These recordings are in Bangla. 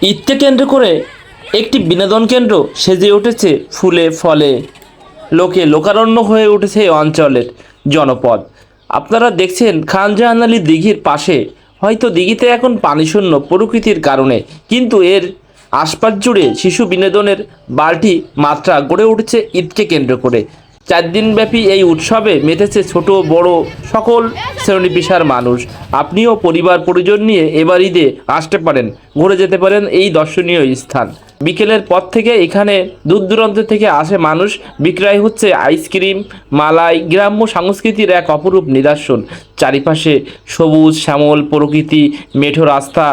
ঈদকে কেন্দ্র করে একটি বিনোদন কেন্দ্র সেজে উঠেছে ফুলে ফলে, লোকে লোকারণ্য হয়ে উঠেছে এই অঞ্চলের জনপদ। আপনারা দেখছেন খান জাহান আলী দিঘির পাশে, হয়তো দিঘিতে এখন পানিশূন্য প্রকৃতির কারণে, কিন্তু এর আশপাশ জুড়ে শিশু বিনোদনের বাড়তি মাত্রা গড়ে উঠেছে ঈদকে কেন্দ্র করে। 4 দিনব্যাপী এই উৎসবে মেতেছে ছোট বড় সকল শ্রেণী পেশার মানুষ। আপনিও পরিবার পরিজন নিয়ে এবার ঈদে আসতে পারেন, ঘুরে যেতে পারেন এই দর্শনীয় স্থান। বিকেলের পর থেকে এখানে দূর দূরান্ত থেকে আসে মানুষ, বিক্রয় হচ্ছে আইসক্রিম, মালাই, গ্রাম্য সংস্কৃতির এক অপরূপ নিদর্শন। চারিপাশে সবুজ শ্যামল প্রকৃতি, মেঠো রাস্তা,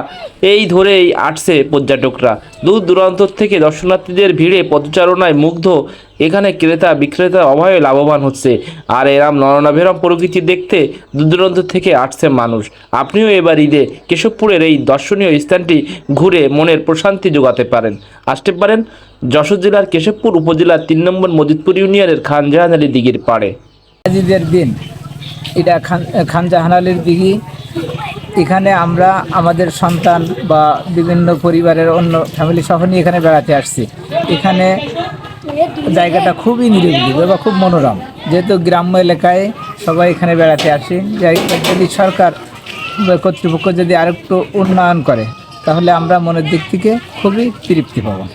এই ধরেই আসছে পর্যটকরা। দূর দূরান্ত থেকে দর্শনার্থীদের ভিড়ে পদচারণায় মুগ্ধ এখানে ক্রেতা বিক্রেতার অভাবে লাভবান হচ্ছে। আর এরম নরনাভেরম প্রকৃতি দেখতে দূর দূরান্ত থেকে আসছে মানুষ। আপনিও এবার ঈদে কেশবপুরের এই দর্শনীয় স্থানটি ঘুরে মনের প্রশান্তি যোগাতে পারেন। আসতে পারেন যশোর জেলার কেশবপুর উপজেলার 3 নম্বর মজিদপুর ইউনিয়নের খান জাহান আলী দিঘির পাড়ে। ঈদের দিন এটা খান জাহান আলীর দিঘি। এখানে আমরা আমাদের সন্তান বা বিভিন্ন পরিবারের অন্য ফ্যামিলি সহ নিয়ে এখানে বেড়াতে আসছি। এখানে জায়গাটা খুবই নিরিবিলি বা খুব মনোরম, যেহেতু গ্রাম্য এলাকায় সবাই এখানে বেড়াতে আসে। যদি সরকার কর্তৃপক্ষ যদি আরেকটু উন্নয়ন করে তাহলে আমরা মনের দিক থেকে খুবই তৃপ্তি পাবো।